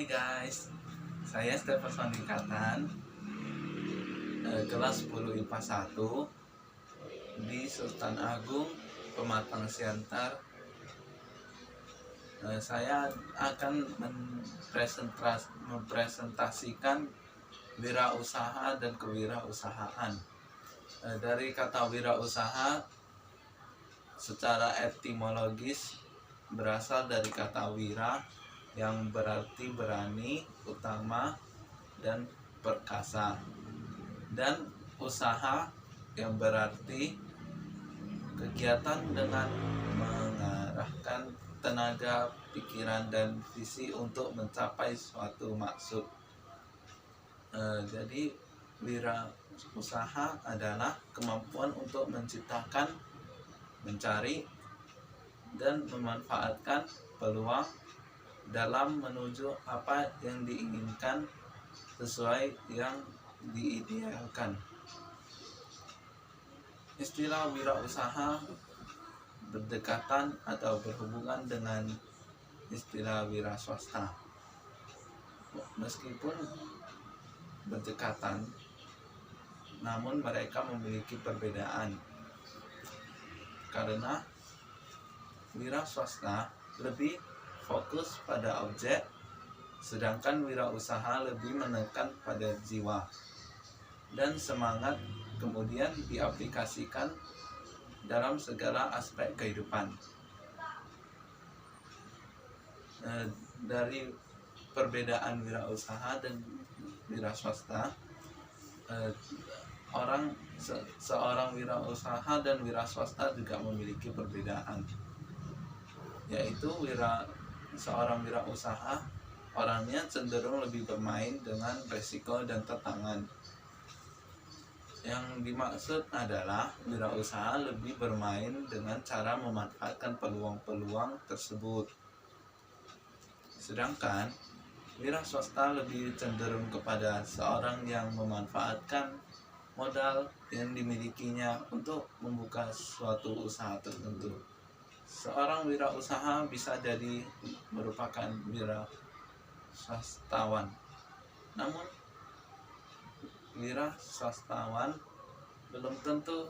Hai guys, saya Stefan Nikatan, kelas 10 IPA 1 di Sultan Agung, Pematang Siantar. Saya akan mempresentasikan wirausaha dan kewirausahaan. Dari kata wirausaha secara etimologis berasal dari kata wira yang berarti berani, utama, dan perkasa, dan usaha yang berarti kegiatan dengan mengarahkan tenaga, pikiran, dan visi untuk mencapai suatu maksud. Jadi wirausaha adalah kemampuan untuk menciptakan, mencari, dan memanfaatkan peluang dalam menuju apa yang diinginkan sesuai yang diidealkan. Istilah wirausaha berdekatan atau berhubungan dengan istilah wira swasta. Meskipun berdekatan, namun mereka memiliki perbedaan. Karena wira swasta lebih fokus pada objek, sedangkan wirausaha lebih menekan pada jiwa dan semangat, kemudian diaplikasikan dalam segala aspek kehidupan. Dari perbedaan wirausaha dan wira swasta, seorang wirausaha dan wira swasta juga memiliki perbedaan, yaitu seorang wirausaha orangnya cenderung lebih bermain dengan resiko dan tantangan. Yang dimaksud adalah wirausaha lebih bermain dengan cara memanfaatkan peluang-peluang tersebut, sedangkan wira swasta lebih cenderung kepada seorang yang memanfaatkan modal yang dimilikinya untuk membuka suatu usaha tertentu. Seorang wirausaha bisa jadi merupakan wira swastawan, namun wira swastawan belum tentu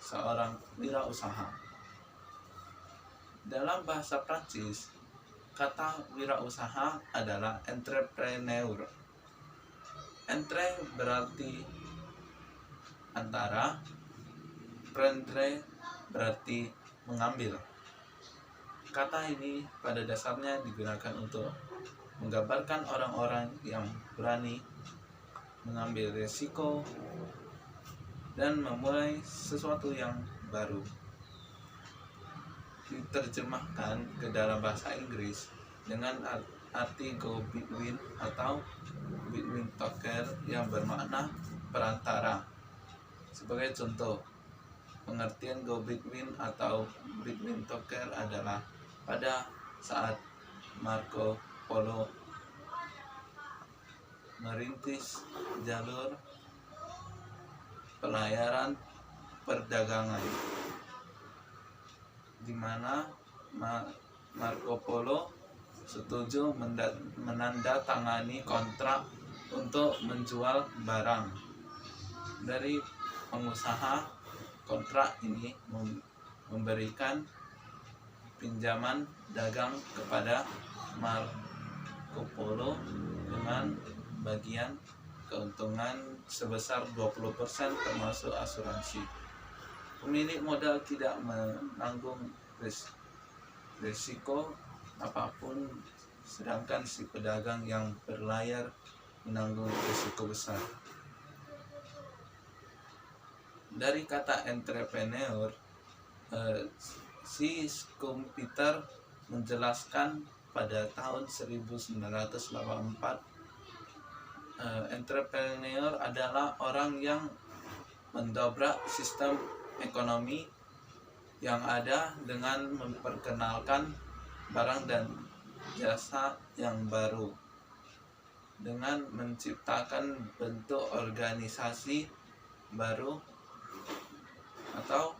seorang wirausaha. Dalam bahasa Prancis, kata wirausaha adalah entrepreneur. Entre berarti antara, prendre berarti mengambil. Kata ini pada dasarnya digunakan untuk menggambarkan orang-orang yang berani mengambil resiko dan memulai sesuatu yang baru. Diterjemahkan ke dalam bahasa Inggris dengan arti go between atau between talker yang bermakna perantara. Sebagai contoh, pengertian go between atau between talker adalah pada saat Marco Polo merintis jalur pelayaran perdagangan, di mana Marco Polo setuju menandatangani kontrak untuk menjual barang. Dari pengusaha, kontrak ini memberikan pinjaman dagang kepada Marco Polo dengan bagian keuntungan sebesar 20% termasuk asuransi. Pemilik modal tidak menanggung risiko apapun, sedangkan si pedagang yang berlayar menanggung risiko besar. Dari kata entrepreneur, si Schumpeter menjelaskan pada tahun 1984, entrepreneur adalah orang yang mendobrak sistem ekonomi yang ada dengan memperkenalkan barang dan jasa yang baru, dengan menciptakan bentuk organisasi baru atau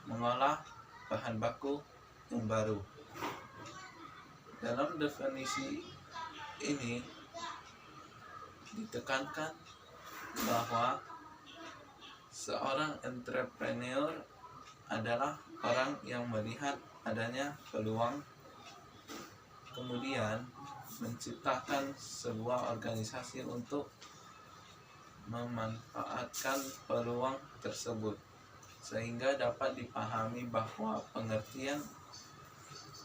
mengolah bahan baku yang baru. Dalam definisi ini ditekankan bahwa seorang entrepreneur adalah orang yang melihat adanya peluang, kemudian menciptakan sebuah organisasi untuk memanfaatkan peluang tersebut, sehingga dapat dipahami bahwa pengertian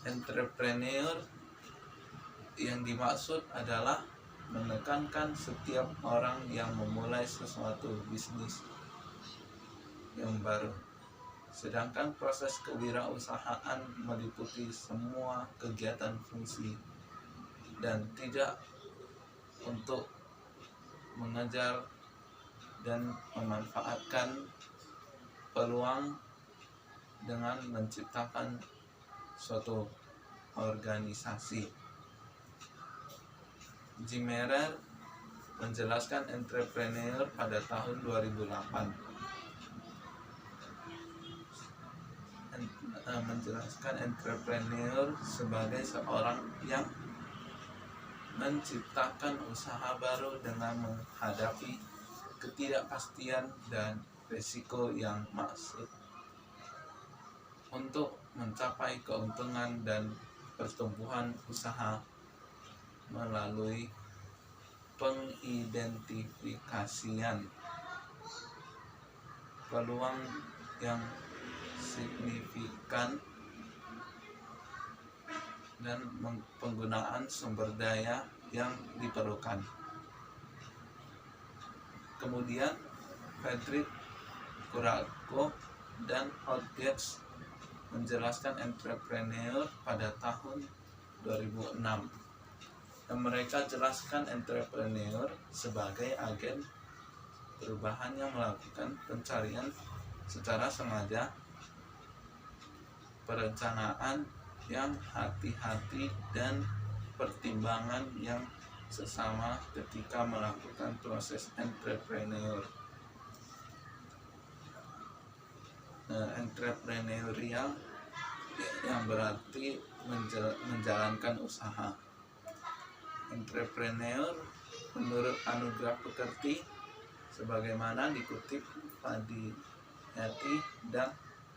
entrepreneur yang dimaksud adalah menekankan setiap orang yang memulai sesuatu bisnis yang baru. Sedangkan proses kewirausahaan meliputi semua kegiatan fungsi dan tidak untuk mengejar dan memanfaatkan peluang dengan menciptakan suatu organisasi. Zimmerer menjelaskan entrepreneur pada tahun 2008. Menjelaskan entrepreneur sebagai seorang yang menciptakan usaha baru dengan menghadapi ketidakpastian dan risiko yang maksud untuk mencapai keuntungan dan pertumbuhan usaha melalui pengidentifikasian peluang yang signifikan dan penggunaan sumber daya yang diperlukan. Kemudian Frederick Kurakow dan Hodges menjelaskan entrepreneur pada tahun 2006. Dan mereka jelaskan entrepreneur sebagai agen perubahan yang melakukan pencarian secara sengaja, perencanaan yang hati-hati, dan pertimbangan yang sesama ketika melakukan proses entrepreneur. Entrepreneurial yang berarti menjalankan usaha. Entrepreneur menurut Anugrah Pekerti sebagaimana dikutip Padiyati dan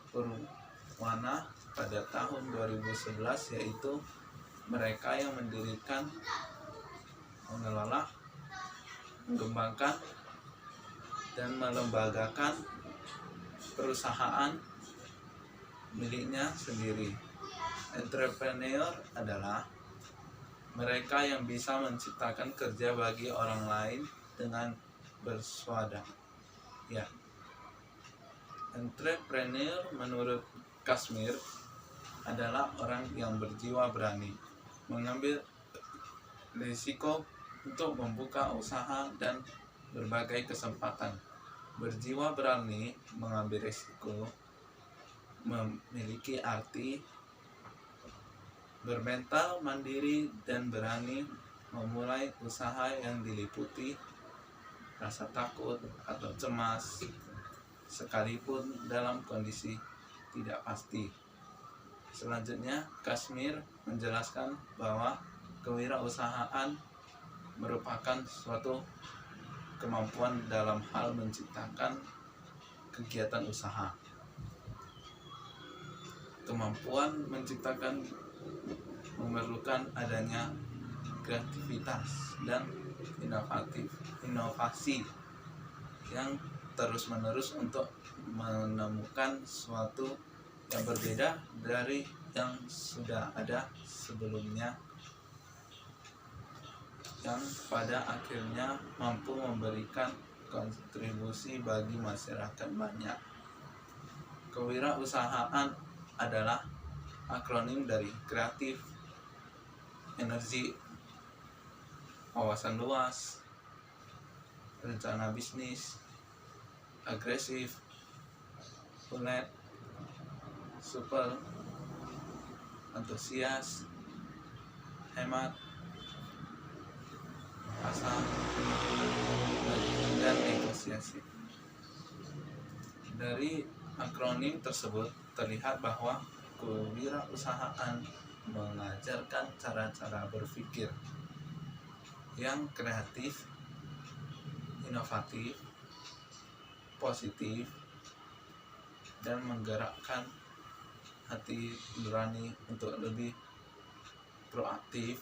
Purwana pada tahun 2011, yaitu mereka yang mendirikan, mengelola, mengembangkan, dan melembagakan perusahaan miliknya sendiri. Entrepreneur adalah mereka yang bisa menciptakan kerja bagi orang lain dengan berswadaya. Ya. Entrepreneur menurut Kashmir adalah orang yang berjiwa berani, mengambil risiko untuk membuka usaha dan berbagai kesempatan. Berjiwa berani mengambil risiko memiliki arti bermental mandiri dan berani memulai usaha yang diliputi rasa takut atau cemas, sekalipun dalam kondisi tidak pasti. Selanjutnya, Kashmir menjelaskan bahwa kewirausahaan merupakan suatu kemampuan dalam hal menciptakan kegiatan usaha. Kemampuan menciptakan memerlukan adanya kreativitas dan inovasi yang terus-menerus untuk menemukan sesuatu yang berbeda dari yang sudah ada sebelumnya, yang pada akhirnya mampu memberikan kontribusi bagi masyarakat banyak. Kewirausahaan adalah akronim dari kreatif, energi, wawasan luas, rencana bisnis, agresif, ulet, supel, antusias, hemat, asal, dan negosiasi. Dari akronim tersebut terlihat bahwa kewirausahaan mengajarkan cara-cara berpikir yang kreatif, inovatif, positif, dan menggerakkan hati nurani untuk lebih proaktif,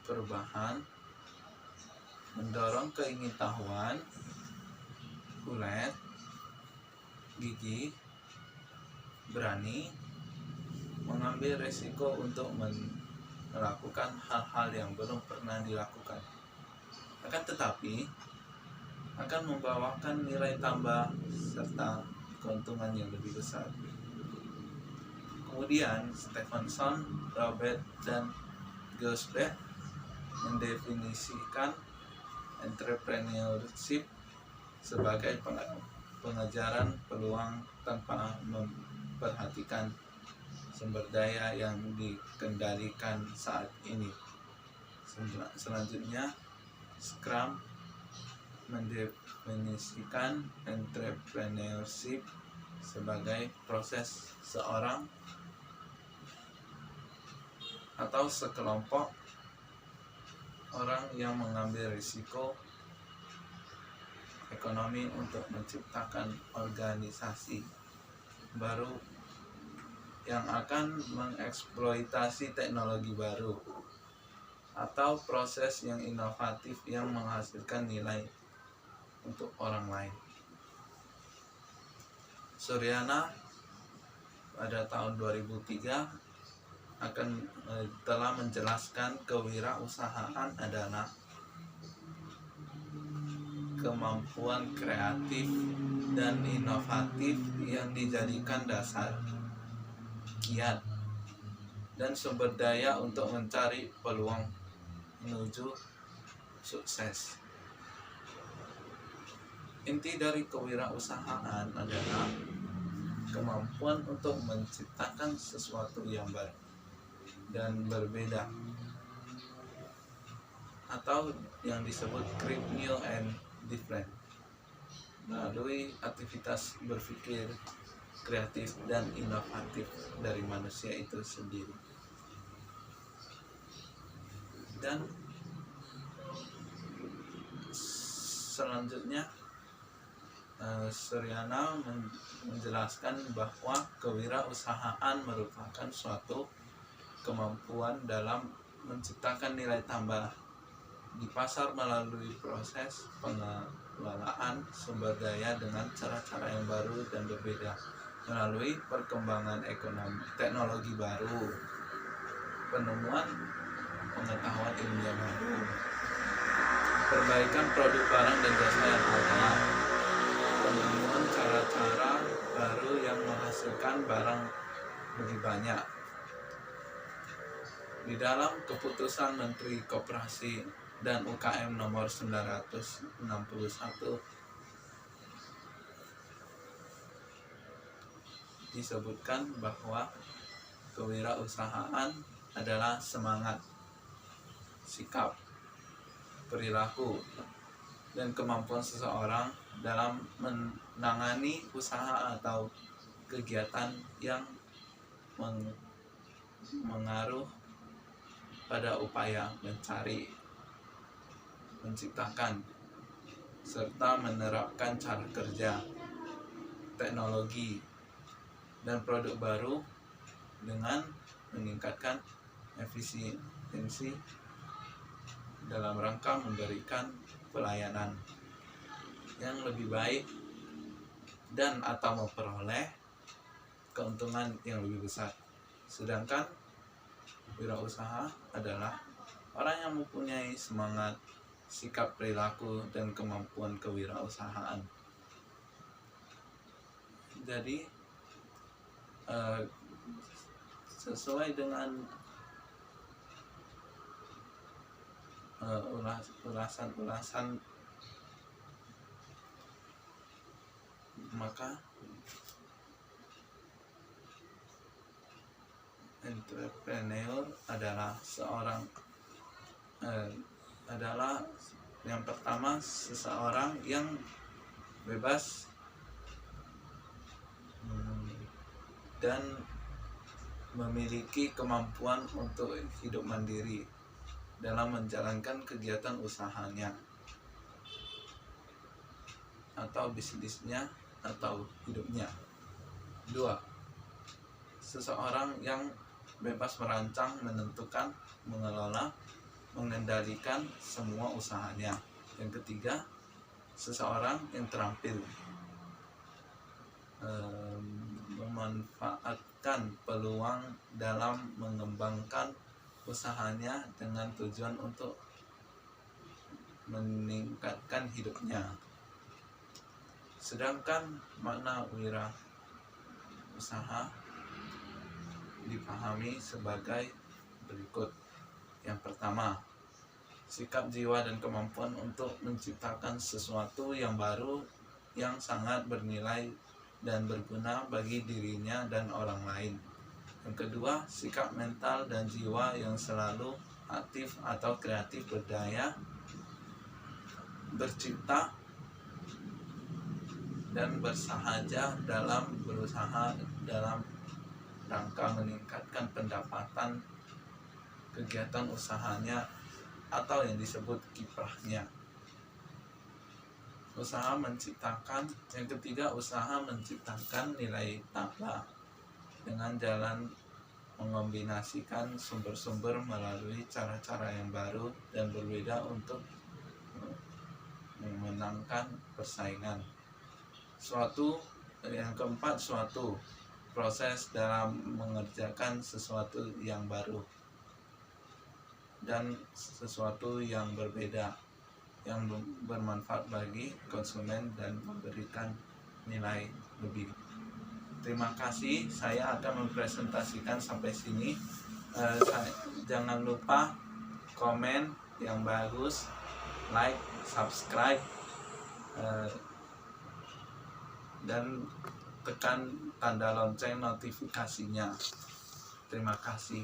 perubahan, mendorong keingintahuan, ulet, gigih, berani, mengambil resiko untuk melakukan hal-hal yang belum pernah dilakukan. Akan tetapi, akan membawakan nilai tambah serta keuntungan yang lebih besar. Kemudian, Stephenson, Robert, dan Gilbert mendefinisikan entrepreneurship sebagai pengejaran peluang tanpa memperhatikan sumber daya yang dikendalikan saat ini. Selanjutnya, Scrum mendefinisikan entrepreneurship sebagai proses seorang atau sekelompok orang yang mengambil risiko ekonomi untuk menciptakan organisasi baru yang akan mengeksploitasi teknologi baru atau proses yang inovatif yang menghasilkan nilai untuk orang lain. Suryana pada tahun 2003 telah menjelaskan kewirausahaan adalah kemampuan kreatif dan inovatif yang dijadikan dasar, kiat, dan sumber daya untuk mencari peluang menuju sukses. Inti dari kewirausahaan adalah kemampuan untuk menciptakan sesuatu yang baru dan berbeda, atau yang disebut create new and different, melalui aktivitas berpikir kreatif dan inovatif dari manusia itu sendiri. Dan selanjutnya, Suryana menjelaskan bahwa kewirausahaan merupakan suatu kemampuan dalam menciptakan nilai tambah di pasar melalui proses pengelolaan sumber daya dengan cara-cara yang baru dan berbeda, melalui perkembangan ekonomi, teknologi baru, penemuan pengetahuan ilmiah baru, perbaikan produk barang dan jasa yang ada, penemuan cara-cara baru yang menghasilkan barang lebih banyak. Di dalam keputusan Menteri Koperasi dan UKM nomor 961 disebutkan bahwa kewirausahaan adalah semangat, sikap, perilaku, dan kemampuan seseorang dalam menangani usaha atau kegiatan yang mengaruh pada upaya mencari, menciptakan, serta menerapkan cara kerja, teknologi, dan produk baru dengan meningkatkan efisiensi dalam rangka memberikan pelayanan yang lebih baik dan atau memperoleh keuntungan yang lebih besar. Sedangkan wirausaha adalah orang yang mempunyai semangat, sikap, perilaku, dan kemampuan kewirausahaan. Jadi sesuai dengan ulasan maka entrepreneur adalah adalah yang pertama seseorang yang bebas dan memiliki kemampuan untuk hidup mandiri dalam menjalankan kegiatan usahanya atau bisnisnya atau hidupnya. 2. Seseorang yang bebas merancang, menentukan, mengelola, mengendalikan semua usahanya. Yang ketiga, seseorang yang terampil memanfaatkan peluang dalam mengembangkan usahanya dengan tujuan untuk meningkatkan hidupnya. Sedangkan makna wira usaha dipahami sebagai berikut. Yang pertama, sikap jiwa dan kemampuan untuk menciptakan sesuatu yang baru yang sangat bernilai dan berguna bagi dirinya dan orang lain. Yang kedua, sikap mental dan jiwa yang selalu aktif atau kreatif, berdaya, bercipta, dan bersahaja dalam berusaha dalam rangka meningkatkan pendapatan kegiatan usahanya atau yang disebut kiprahnya. Yang ketiga, usaha menciptakan nilai tambah dengan jalan mengombinasikan sumber-sumber melalui cara-cara yang baru dan berbeda untuk memenangkan persaingan. Yang keempat, suatu proses dalam mengerjakan sesuatu yang baru dan sesuatu yang berbeda yang bermanfaat bagi konsumen dan memberikan nilai lebih. Terima kasih, saya akan mempresentasikan sampai sini. Jangan lupa komen yang bagus, like, subscribe, dan tekan tanda lonceng notifikasinya. Terima kasih.